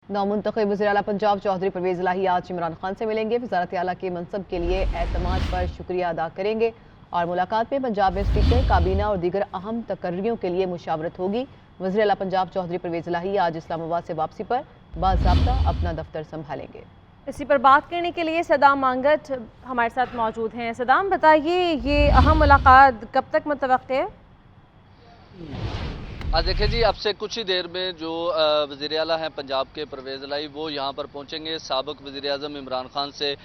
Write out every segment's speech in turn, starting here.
नौमुंतखब वज़ीर आला पंजाब चौधरी परवेज़ इलाही आज इमरान खान से मिलेंगे। वज़ारत आला के मनसब के लिए एतमाद पर शुक्रिया अदा करेंगे और मुलाकात में पंजाब में स्पीकर, काबीना और दीगर अहम तकर्रियों के लिए मुशावरत होगी। वज़ीर आला पंजाब चौधरी परवेज़ इलाही आज इस्लामाबाद से वापसी पर बाज़ाब्ता अपना दफ्तर संभालेंगे। इसी पर बात करने के लिए सदाम मांगट हमारे साथ मौजूद हैं। सदाम, बताइए ये अहम मुलाकात कब तक मुतवक्किल है? देखिए जी, अब से कुछ ही देर में जो वज़ीर आला हैं पंजाब के परवेज़ इलाही वो यहाँ पर पहुँचेंगे। साबिक़ वज़ीर आज़म इमरान खान से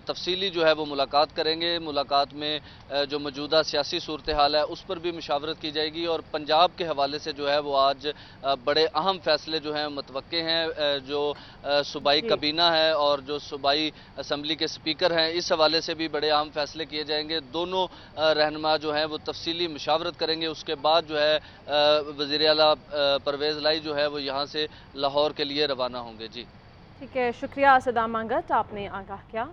तफसीली जो है वो मुलाकात करेंगे। मुलाकात में जो मौजूदा सियासी सूरत हाल है उस पर भी मुशावरत की जाएगी और पंजाब के हवाले से जो है वो आज बड़े अहम फैसले जो हैं मुतवक्के हैं। जो सूबाई काबीना है और जो सूबाई असम्बली के स्पीकर हैं, इस हवाले से भी बड़े अहम फैसले किए जाएंगे। दोनों रहनुमा जो हैं वो तफसीली मुशावरत करेंगे। उसके बाद जो है वज़ीर आला परवेज़ इलाही जो है वो यहाँ से लाहौर के लिए रवाना होंगे। जी ठीक है, शुक्रिया सदाम मांगट, आपने आगाह किया।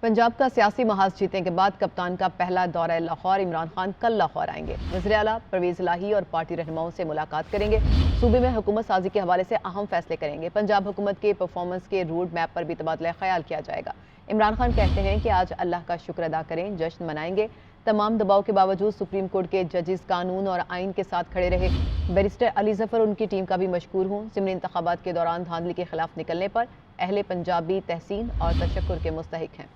पंजाब का सियासी महाज जीतने के बाद कप्तान का पहला दौरा लाहौर। इमरान खान कल लाहौर आएंगे। वज़ीर आला परवेज़ इलाही और पार्टी रहनुमाओं से मुलाकात करेंगे। सूबे में हुकूमत साजी के हवाले से अहम फैसले करेंगे। पंजाब हुकूमत के परफॉर्मेंस के रूट मैप पर भी तबादला ख्याल किया जाएगा। इमरान खान कहते हैं कि आज अल्लाह का शुक्र अदा करें, जश्न मनाएंगे। तमाम दबाव के बावजूद सुप्रीम कोर्ट के जजेस कानून और आइन के साथ खड़े रहे। बैरिस्टर अली ज़फ़र उनकी टीम का भी मशकूर हूँ। ज़िमनी इंतखाबात के दौरान धांधली के खिलाफ निकलने पर अहले पंजाबी तहसीन और तशक्कुर के मुस्तहिक हैं।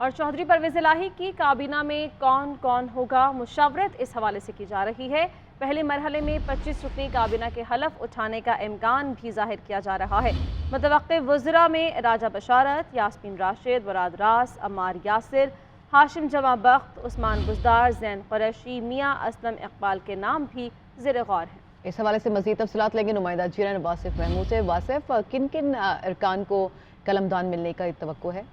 और चौधरी परवेज़ इलाही की काबीना में कौन कौन होगा, मुशावरत इस हवाले से की जा रही है। पहले मरहले में 25 रुकनी काबीना के हलफ उठाने का इम्कान भी जाहिर किया जा रहा है। मुतवक्किल वज़रा में राजा बशारत, यास्मीन राशिद, वराद रास, अम्मार यासिर, हाशिम जमा बख्त, उस्मान बुज़दार, ज़ैन कुरैशी, मियाँ असलम इकबाल के नाम भी ज़ेर गौर हैं। इस हवाले से मज़ीद तफसीलात लेंगे नुमाइंदा जीरन वासिफ महमूद से। वासिफ, किन किन अरकान को कलमदान मिलने का तवक्को है?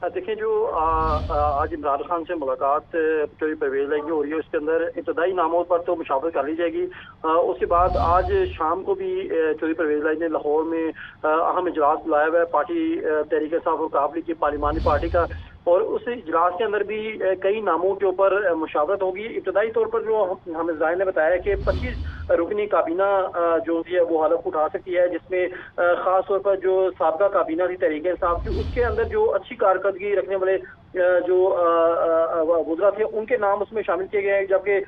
देखिए, जो आज इमरान खान से मुलाकात चौधरी परवेज़ इलाही की हो रही है उसके अंदर इब्तदाई नामों पर तो मुशावरत कर ली जाएगी। उसके बाद आज शाम को भी चौधरी परवेज़ इलाही ने लाहौर में अहम इजलास बुलाया हुआ है पार्टी तहरीक इंसाफ और काबली की पार्लिमानी पार्टी का, और उस इजलास के अंदर भी कई नामों के ऊपर मुशावरत होगी। इब्तदाई तौर पर जो हमें ज़ाहिर ने बताया कि 25 रुकनी काबीना जो है वो हलफ उठा सकती है, जिसमें ख़ास तौर पर जो साबका काबीना थी तहरीक इंसाफ की, उसके अंदर जो अच्छी कारकर्दगी रखने वाले जो वज़रा थे उनके नाम उसमें शामिल किए गए हैं। जबकि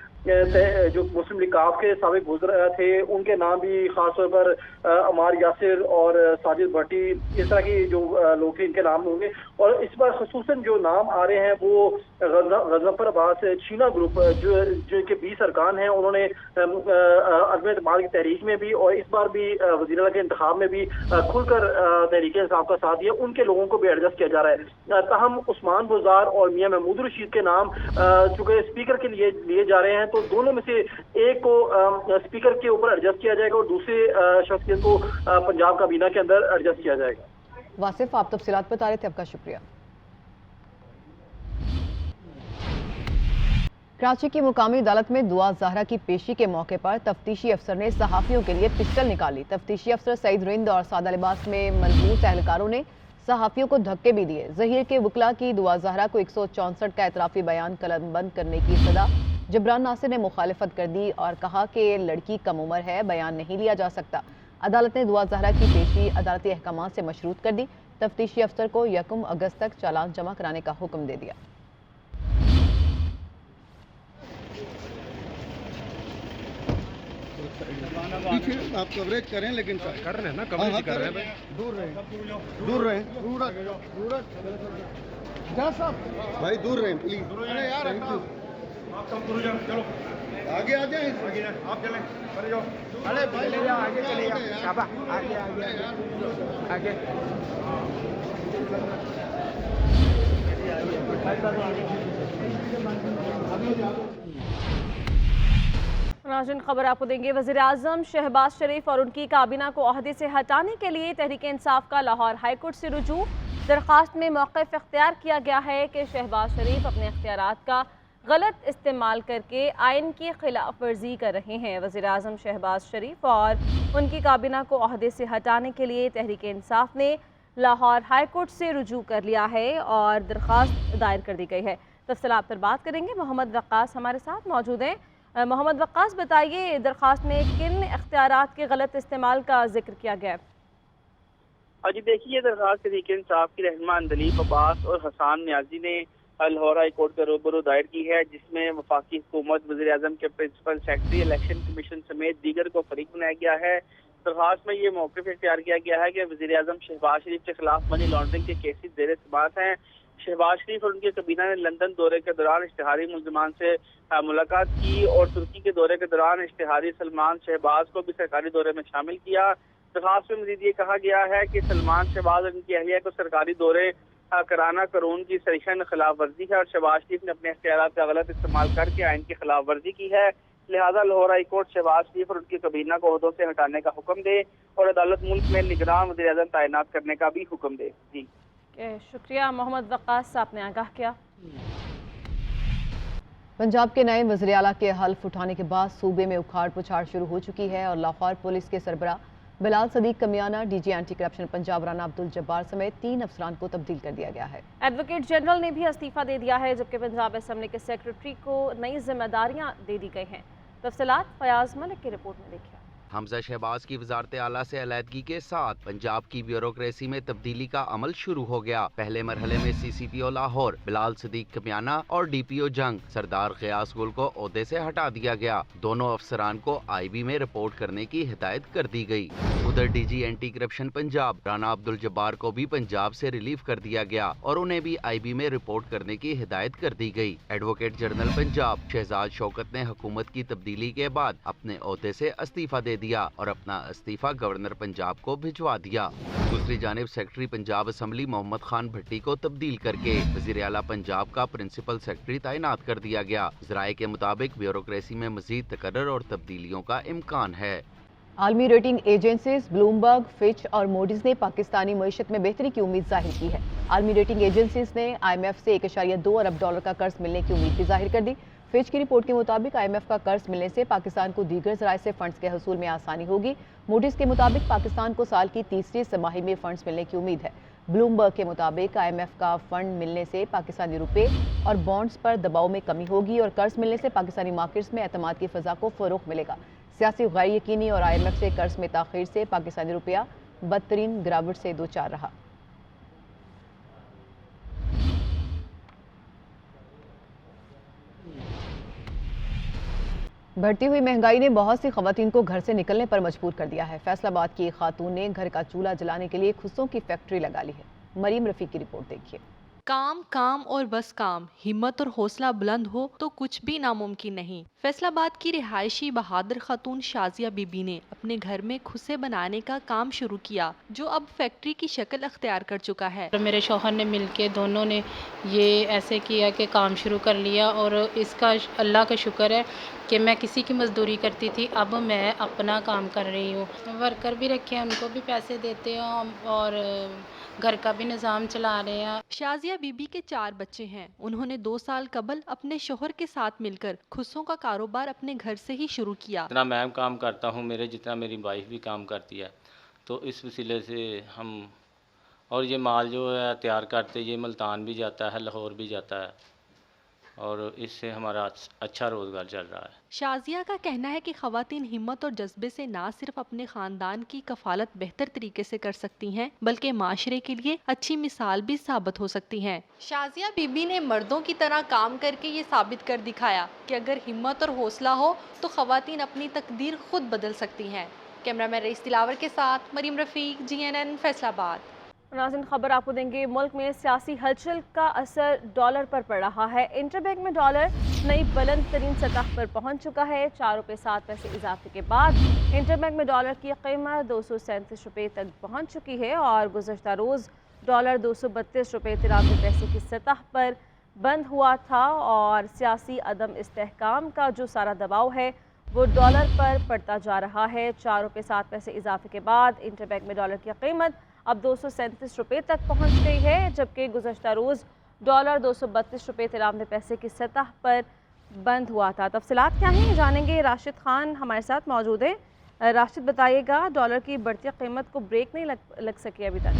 जो मुस्लिम लीग काफ के साबिक वज़रा थे उनके नाम भी ख़ास तौर पर अम्मार यासिर और साजिद भट्टी, इस तरह की जो लोग थे इनके नाम होंगे। और इस बार ख़ुसूसन जो नाम आ रहे हैं वो गज़नफ़र अब्बास छीना ग्रुप जो के 20 अरकान हैं, उन्होंने अज़म एतमाद की तहरीक में भी और इस बार भी वज़ीर आला के इंतखाब में भी खुलकर तहरीक इंसाफ का साथ दिया, उनके लोगों को भी एडजस्ट किया जा रहा है। ताहम उस्मान बुज़दार और मियाँ महमूद रशीद के नाम चूँकि स्पीकर के लिए लिए जा रहे हैं, तो दोनों में से एक को स्पीकर के ऊपर एडजस्ट किया जाएगा और दूसरे शख्स को पंजाब काबीना के अंदर एडजस्ट किया जाएगा। वासिफ, आप तफसीलात बता रहे थे, आपका शुक्रिया। कराची की मुकामी अदालत में दुआ ज़हरा की पेशी के मौके पर तफ्तीशी अफसर ने सहाफ़ियों के लिए पिस्टल निकाली। तफ्तीशी अफसर सईद रिंद और सादा लिबास में मलबूस एहलकारों ने सहाफ़ियों को धक्के भी दिए। ज़हीर के वकला की दुआ ज़हरा को 164 का एतराफ़ी बयान कलमबंद करने की सदा। जबरान नासिर ने मुखालिफत कर दी और कहा कि लड़की कम उम्र है, बयान नहीं लिया जा सकता। अदालत ने दुआ ज़हरा की पेशी अदालती अहकामात से मशरूत कर दी। तफ्तीशी अफसर को 1 अगस्त तक चालान जमा कराने का हुक्म दे दिया। आप कवरेज करें, लेकिन कर रहे हैं ना, कवरेज कर रहे हैं, दूर रहें, दूर रहें, भाई दूर रहें प्लीज। अरे यार आप कम करो, चलो आगे आ जाए, आप चलें, अरे जाओ, अरे भाई आगे चले जाओ, आगे आगे नाज़रीन, खबर आपको देंगे। वज़ीर आज़म शहबाज शरीफ और उनकी काबीना को ओहदे से हटाने के लिए तहरीक इंसाफ का लाहौर हाईकोर्ट से रुजू। दरख्वास्त में मौक़िफ़ इख्तियार किया गया है कि शहबाज शरीफ अपने इख्तियारात का गलत इस्तेमाल करके आइन की खिलाफ वर्जी कर रहे हैं। वज़ीर आज़म शहबाज शरीफ और उनकी काबीना को ओहदे से हटाने के लिए तहरीक इंसाफ ने लाहौर हाईकोर्ट से रुजू कर लिया है और दरख्वास्त दायर कर दी गई है। तफसीलात पर बात करेंगे। मोहम्मद वक्कास हमारे साथ मौजूद हैं। मोहम्मद वक्कास, बताइए दरख्वास्त में किन इख्तियारात के गलत इस्तेमाल का जिक्र किया गया है? जी देखिए, दरख्वास्त तहरीक इंसाफ की रहनुमा दलीप अब्बास और हसान न्याजी ने लाहौर हाई कोर्ट के रूबरू दायर की है, जिसमें वफाकी हुकूमत, वज़ीर आज़म के प्रिंसिपल सेक्रेटरी, इलेक्शन कमीशन समेत दीगर को फरीक बनाया गया है। दरख्वास्त में ये मौक़िफ़ इख्तियार किया गया है कि वज़ीर आज़म शहबाज शरीफ के खिलाफ मनी लॉन्ड्रिंग के केसेस ज़ेर समाअत हैं। शहबाज शरीफ और उनके कबीना ने लंदन दौरे के दौरान इश्तिहारी मुलज़मान से मुलाकात की और तुर्की के दौरे के दौरान इश्तिहारी सलमान शहबाज को भी सरकारी दौरे में शामिल किया। दरख्वास्त में मज़ीद ये कहा गया है कि सलमान शहबाज और उनकी अहलिया को सरकारी दौरे कराना कानून की सरीहन खिलाफ वर्जी है और शहबाज शरीफ ने अपने इख्तियारात का गलत इस्तेमाल करके आइन की खिलाफ वर्जी की है। लिहाजा लाहौर हाई कोर्ट शहबाज शरीफ और उनकी कबीना को ओहदों से हटाने का हुक्म दे और अदालत मुल्क में निगरान वज़ीर आज़म तैनात करने का भी हुक्म दे। जी शुक्रिया मोहम्मद वक्कास, आपने आगाह किया। पंजाब के नए वज़ीर आला के हल्फ उठाने के बाद सूबे में उखाड़ पुछाड़ शुरू हो चुकी है और लाहौर पुलिस के सरबराह Bilal Sadiq Kamiana, DG anti corruption Punjab Rana Abdul Jabbar समेत 3 अफसरान को तब्दील कर दिया गया है। एडवोकेट जनरल ने भी इस्तीफा दे दिया है, जबकि पंजाब असेंबली के सेक्रेटरी को नई जिम्मेदारियां दे दी गई हैं। तफसीलात फयाज मलिक की रिपोर्ट में देखिए। हमजा शहबाज की वजारत आला से अलहदगी के साथ पंजाब की ब्यूरोक्रेसी में तब्दीली का अमल शुरू हो गया। पहले मरहले में CCPO लाहौर बिलाल सदीक कमियाना और DPO जंग सरदार गियास गुल को ओहदे से हटा दिया गया। दोनों अफसरान को IB में रिपोर्ट करने की हिदायत कर दी गई। उधर DG anti corruption Punjab Rana Abdul Jabbar को भी पंजाब से रिलीव कर दिया गया और उन्हें भी IB में रिपोर्ट करने की हिदायत कर दी गई। एडवोकेट जनरल पंजाब शहजाद शौकत ने हुकूमत की तब्दीली के बाद अपने ओहदे से इस्तीफा दे दिया और अपना इस्तीफा गवर्नर पंजाब को भिजवा दिया। दूसरी जानिब सेक्रेटरी पंजाब असेंबली मोहम्मद खान भट्टी को तब्दील करके वज़ीर आला पंजाब का प्रिंसिपल सेक्रेटरी तैनात कर दिया गया। ज़राए के मुताबिक ब्यूरोक्रेसी में मजीद तकर्रर और तब्दीलियों का इम्कान है। आलमी रेटिंग एजेंसीज ब्लूमबर्ग, फिच और मोडिस ने पाकिस्तानी मईशत में बेहतरी की उम्मीद जाहिर की है। आलमी रेटिंग एजेंसीज ने IMF से $1.2 अरब का कर्ज मिलने की उम्मीद भी जाहिर कर दी। फिच की रिपोर्ट के मुताबिक IMF का कर्ज मिलने से पाकिस्तान को दीगर ज़राए से फंड्स के हसूल में आसानी होगी। मूडिस के मुताबिक पाकिस्तान को साल की तीसरी तिमाही में फंड्स मिलने की उम्मीद है। ब्लूमबर्ग के मुताबिक IMF का फंड मिलने से पाकिस्तानी रुपए और बॉन्ड्स पर दबाव में कमी होगी और कर्ज मिलने से पाकिस्तानी मार्केट्स में एतमाद की फ़ज़ा को फ़रोग़ मिलेगा। सियासी गैर यकीनी और IMF से कर्ज में ताख़ीर से पाकिस्तानी रुपया बदतरीन गिरावट से दो चार रहा। बढ़ती हुई महंगाई ने बहुत सी खवातीन को घर से निकलने पर मजबूर कर दिया है। फैसलाबाद की एक खातून ने घर का चूल्हा जलाने के लिए खुस्सों की फैक्ट्री लगा ली है। मरीम रफ़ी की रिपोर्ट देखिए। काम काम और बस काम, हिम्मत और हौसला बुलंद हो तो कुछ भी नामुमकिन नहीं। फैसलाबाद की रिहायशी बहादुर खातून शाजिया बीबी ने अपने घर में खुसे बनाने का काम शुरू किया, जो अब फैक्ट्री की शक्ल अख्तियार कर चुका है। मेरे शौहर ने मिलके दोनों ने ये ऐसे किया कि काम शुरू कर लिया और इसका अल्लाह का शुक्र है कि मैं किसी की मजदूरी करती थी, अब मैं अपना काम कर रही हूँ। वर्कर भी रखे हैं, उनको भी पैसे देते हैं और घर का भी निज़ाम चला रहे हैं। शाजिया बीबी के 4 बच्चे हैं। उन्होंने 2 साल कबल अपने शोहर के साथ मिलकर खुस्सों का कारोबार अपने घर से ही शुरू किया। जितना मैं काम करता हूँ, मेरे जितना मेरी वाइफ भी काम करती है, तो इस वसीले से हम और ये माल जो है तैयार करते, ये मुल्तान भी जाता है, लाहौर भी जाता है और इससे हमारा अच्छा रोज़गार चल रहा है। शाजिया का कहना है कि ख़वातीन हिम्मत और जज्बे से ना सिर्फ अपने ख़ानदान की कफालत बेहतर तरीके से कर सकती हैं, बल्कि माशरे के लिए अच्छी मिसाल भी साबित हो सकती हैं। शाजिया बीबी ने मर्दों की तरह काम करके ये साबित कर दिखाया कि अगर हिम्मत और हौसला हो तो ख़वातीन अपनी तकदीर खुद बदल सकती हैं। कैमरामैन रईस दिलावर के साथ मरीम रफ़ीक, GNN फैसलाबाद। नाज़रीन, खबर आपको देंगे। मुल्क में सियासी हलचल का असर डॉलर पर पड़ रहा है। इंटरबैंक में डॉलर नई बुलंद तरीन सतह पर पहुंच चुका है। 4 रुपये 7 पैसे इजाफे के बाद इंटरबैंक में डॉलर की कीमत 237 रुपये तक पहुंच चुकी है और गुज़श्ता रोज़ डॉलर 232 रुपये 93 पैसे की सतह पर बंद हुआ था और सियासी अदम इस्तेहकाम का जो सारा दबाव है वो डॉलर पर पड़ता जा रहा है। 4 रुपये 7 पैसे इजाफे के बाद इंटरबैंक में डॉलर की कीमत अब 237 रुपये तक पहुंच गई है, जबकि गुज़श्ता रोज़ डॉलर 232 रुपये 93 पैसे की सतह पर बंद हुआ था। तफसीलात क्या हैं जानेंगे। राशिद खान हमारे साथ मौजूद है। राशिद, बताइएगा, डॉलर की बढ़ती कीमत को ब्रेक नहीं लग सकी अभी तक?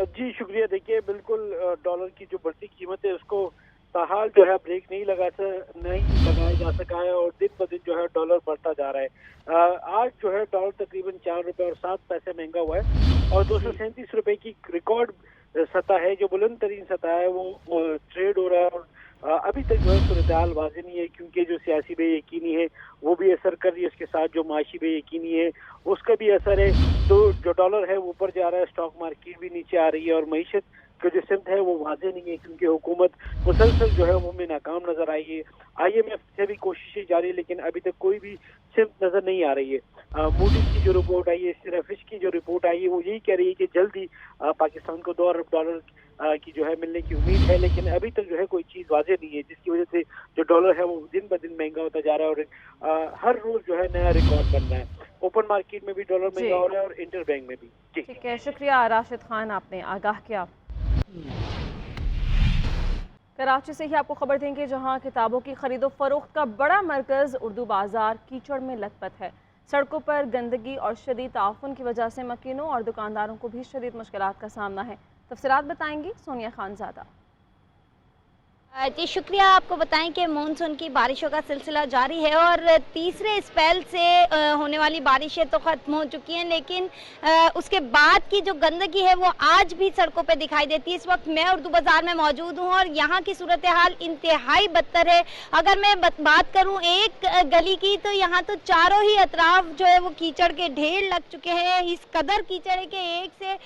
जी शुक्रिया। देखिए, बिल्कुल डॉलर की जो बढ़ती कीमत है उसको ताहाल जो है ब्रेक नहीं लगाया जा सका है और दिन ब दिन जो है डॉलर बढ़ता जा रहा है। आज जो है डॉलर तकरीबन 4 रुपए और 7 पैसे महंगा हुआ है और 237 रुपए की रिकॉर्ड सतह है, जो बुलंद तरीन सतह है वो ट्रेड हो रहा है। और अभी तक जो है सूरत-ए-हाल वाज़ेह नहीं है, क्योंकि जो सियासी बेयकीनी है वो भी असर कर रही है, उसके साथ जो माशी बेयकीनी है उसका भी असर है। तो जो डॉलर है वो ऊपर जा रहा है, स्टॉक मार्केट भी नीचे आ रही है और मईशत की जो सिमत है वो वाज़ेह नहीं है, क्योंकि हुकूमत मुसलसल जो है वो में नाकाम नजर आई है। IMF से भी कोशिशें जारी है, लेकिन अभी तक कोई भी सिमत नजर नहीं आ रही है। मूडीज की जो रिपोर्ट आई है, सिराफिश की जो रिपोर्ट आई है, वो यही कह रही है कि जल्द ही पाकिस्तान को $2 अरब की जो है मिलने की उम्मीद है, लेकिन अभी तक जो है कोई चीज वाज़ेह नहीं है, जिसकी वजह से जो डॉलर है वो दिन ब दिन महंगा होता जा रहा है और हर रोज जो है नया रिकॉर्ड बन रहा है। ओपन मार्केट में भी डॉलर महंगा हो रहा है और इंटर बैंक में भी। ठीक है, शुक्रिया राशिद खान, आपने आगाह किया। कराची से ही आपको खबर देंगे, जहां किताबों की खरीदो फरोख्त का बड़ा मरकज उर्दू बाजार कीचड़ में लथपथ है। सड़कों पर गंदगी और शदीद ताउन की वजह से मकीनों और दुकानदारों को भी शदीद मुश्किलात का सामना है। तफसीलात बताएंगी सोनिया खानजादा। जी शुक्रिया। आपको बताएं कि मानसून की बारिशों का सिलसिला जारी है और तीसरे स्पेल से होने वाली बारिशें तो ख़त्म हो चुकी हैं, लेकिन उसके बाद की जो गंदगी है वो आज भी सड़कों पे दिखाई देती है। इस वक्त मैं उर्दू बाज़ार में मौजूद हूँ और यहाँ की सूरत हाल इंतहाई बदतर है। अगर मैं बात करूँ एक गली की, तो यहाँ तो चारों ही अतराफ जो है वो कीचड़ के ढेर लग चुके हैं। इस कदर कीचड़ है कि 1 से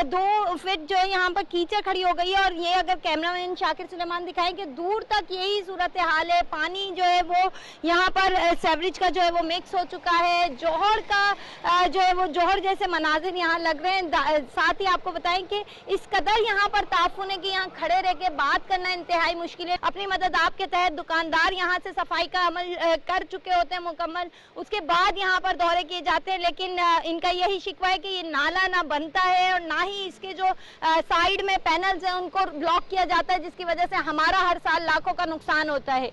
2 फीट जो है यहाँ पर कीचड़ खड़ी हो गई है और ये अगर कैमरामैन शाकिर सुलेमान दिखाएं कि दूर तक यही सूरत हाल है। पानी जो है वो यहाँ पर सेवरेज का जो है वो मिक्स हो चुका है। जौहर का जो है वो जौहर जैसे मनाजिर यहाँ लग रहे हैं। साथ ही आपको बताएं कि इस कदर यहाँ पर ताफुन है कि यहाँ खड़े रह के बात करना इंतहाई मुश्किल है। अपनी मदद आपके तहत दुकानदार यहाँ से सफाई का अमल कर चुके होते हैं मुकम्मल, उसके बाद यहाँ पर दौरे किए जाते हैं, लेकिन इनका यही शिकवा है कि ये नाला ना बनता है और ना ही इसके जो साइड में पैनल्स हैं उनको ब्लॉक किया जाता है, जिसकी वजह से हमारा हर साल लाखों का नुकसान होता है।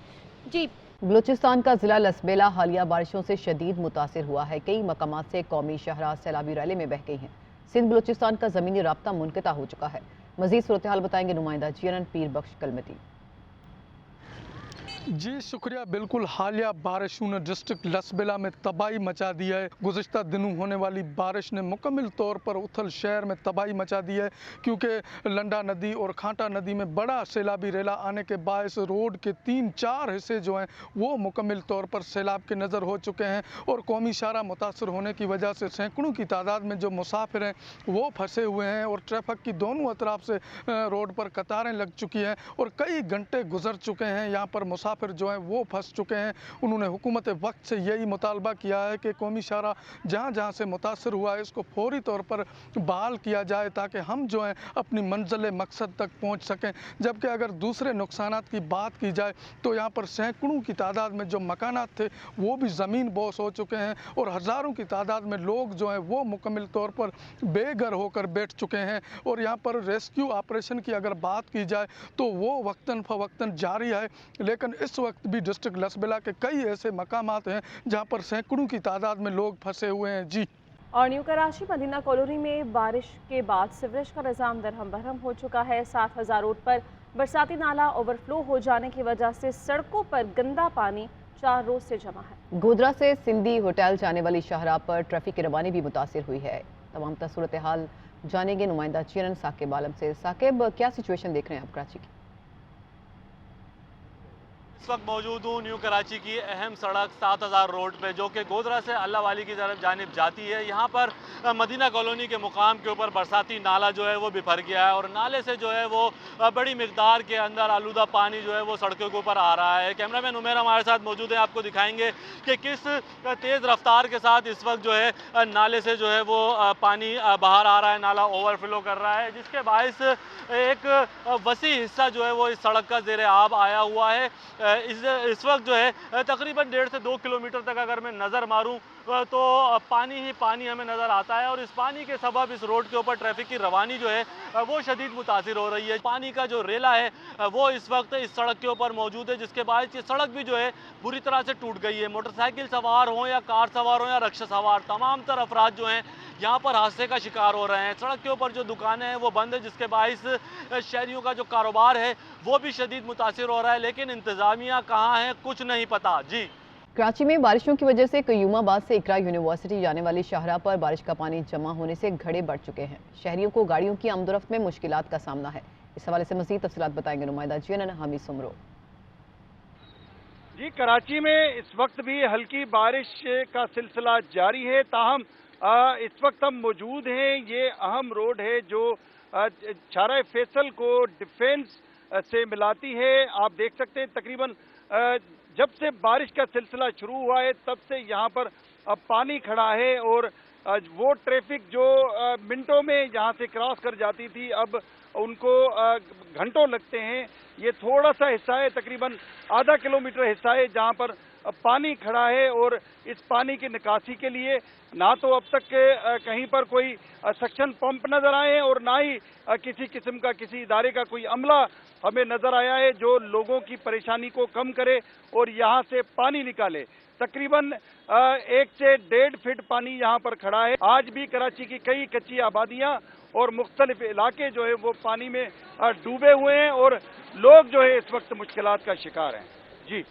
जी। बलूचिस्तान का जिला लसबेला हालिया बारिशों से शदीद मुतासिर हुआ है। कई मकामात से कौमी शहरा सैलाबी रैली में बह गई हैं। सिंध बलूचिस्तान का ज़मीनी राब्ता मुनक़ता हो चुका है। मज़ीद सूरत हाल बताएंगे नुमाइंदा GNN पीर बख्श कलमती। जी शुक्रिया। बिल्कुल हालिया बारिशों ने डिस्ट्रिक्ट लसबेला में तबाही मचा दी है। गुज़िश्ता दिनों होने वाली बारिश ने मुकम्मल तौर पर उथल शहर में तबाही मचा दी है, क्योंकि लंडा नदी और खांटा नदी में बड़ा सैलाबी रेला आने के बायस रोड के 3-4 हिस्से जो हैं वो मुकम्मल तौर पर सैलाब के नज़र हो चुके हैं और कौमी शाहरा मुतासर होने की वजह से सैकड़ों की तादाद में जो मुसाफिर हैं वो फंसे हुए हैं और ट्रैफिक की दोनों अतराफ से रोड पर कतारें लग चुकी हैं और कई घंटे गुजर चुके हैं। यहाँ पर मुसाफिर जो हैं वो फंस चुके हैं। उन्होंने हुकूमत वक्त से यही मुतालबा किया है कि कौमी शाहरा जहाँ जहाँ से मुतासर हुआ है इसको फौरी तौर पर बहाल किया जाए, ताकि हम जो हैं अपनी मंजिल मकसद तक पहुँच सकें। जबकि अगर दूसरे नुकसानात की बात की जाए तो यहाँ पर सैकड़ों की तादाद में जो मकानात थे वो भी ज़मीन बोस हो चुके हैं और हज़ारों की तादाद में लोग जो हैं वो मुकम्मल तौर पर बेघर होकर बैठ चुके हैं। और यहाँ पर रेस्क्यू ऑपरेशन की अगर बात की जाए तो वो वक्तन फ़वक्तन जारी है, लेकिन इस वक्त भी डिस्ट्रिक्ट लसबेला के कई ऐसे मकामात हैं जहाँ पर सैकड़ों की तादाद में लोग फंसे हुए हैं। जी। और न्यू कराची मदीना कॉलोनी में बारिश के बाद सीवरेज का निज़ाम दरहम बरहम हो चुका है। 7000 रोड पर बरसाती नाला ओवरफ्लो हो जाने की वजह से सड़कों पर गंदा पानी 4 रोज से जमा है। गोधरा से सिंधी होटल जाने वाली शाहराह पर ट्रैफिक की रवानी भी मुतासिर हुई है। तमाम सूरत हाल जानेंगे नुमाइंदा GNN साकिब आलम से। साकिब, क्या सिचुएशन देख रहे हैं आप कराची की? इस वक्त मौजूद हूँ न्यू कराची की अहम सड़क 7000 रोड पे, जो कि गोधरा से अल्लाह वाली की तरफ जानिब जाती है। यहाँ पर मदीना कॉलोनी के मुकाम के ऊपर बरसाती नाला जो है वो बिफर गया है और नाले से जो है वो बड़ी मिकदार के अंदर आलूदा पानी जो है वो सड़कों के ऊपर आ रहा है। कैमरामैन उमेर हमारे साथ मौजूद है, आपको दिखाएंगे कि किस तेज़ रफ्तार के साथ इस वक्त जो है नाले से जो है वो पानी बाहर आ रहा है, नाला ओवरफ्लो कर रहा है, जिसके बायस एक वसी हिस्सा जो है वो इस सड़क का ज़ेर आब आया हुआ है। इस वक्त जो है तकरीबन 1.5 से 2 किलोमीटर तक अगर मैं नज़र मारूं तो पानी ही पानी हमें नज़र आता है और इस पानी के सबब इस रोड के ऊपर ट्रैफिक की रवानी जो है वो शदीद मुतासिर हो रही है। पानी का जो रेला है वो इस वक्त इस सड़क के ऊपर मौजूद है, जिसके बाद ये सड़क भी जो है बुरी तरह से टूट गई है। मोटरसाइकिल सवार हों या कार सवार हों या रिक्शा सवार, तमाम तर अफराद जो हैं यहाँ पर हादसे का शिकार हो रहे हैं। सड़क के ऊपर जो दुकानें हैं वो बंद है, जिसके बाइस शहरियों का जो कारोबार है वो भी शदीद मुतासिर हो रहा है, लेकिन इंतजामिया कहाँ है कुछ नहीं पता। जी। कराची में बारिशों की वजह से कयूमाबाद से इकरा यूनिवर्सिटी जाने वाली शाहराह पर बारिश का पानी जमा होने से घड़े बढ़ चुके हैं। शहरियों को गाड़ियों की आमदोरफ्त में मुश्किलात का सामना है। इस हवाले से मज़ीद तफसीलात बताएंगे नुमाइंदा CNN हमीद सुमरो। जी, कराची में इस वक्त भी हल्की बारिश का सिलसिला जारी है। ताहम इस वक्त हम मौजूद हैं, ये अहम रोड है जो शाहराह फैसल को डिफेंस से मिलाती है। आप देख सकते हैं तकरीबन जब से बारिश का सिलसिला शुरू हुआ है तब से यहाँ पर पानी खड़ा है और वो ट्रैफिक जो मिनटों में यहाँ से क्रॉस कर जाती थी अब उनको घंटों लगते हैं। ये थोड़ा सा हिस्सा है, तकरीबन आधा किलोमीटर हिस्सा है जहाँ पर पानी खड़ा है और इस पानी की निकासी के लिए ना तो अब तक कहीं पर कोई सक्शन पंप नजर आए हैं और ना ही किसी किस्म का किसी इदारे का कोई अमला हमें नजर आया है जो लोगों की परेशानी को कम करे और यहाँ से पानी निकाले। तकरीबन 1 से 1.5 फीट पानी यहाँ पर खड़ा है। आज भी कराची की कई कच्ची आबादियाँ और मुख्तलिफ इलाके जो है वो पानी में डूबे हुए हैं और लोग जो है इस वक्त मुश्किलात का शिकार हैं। जी।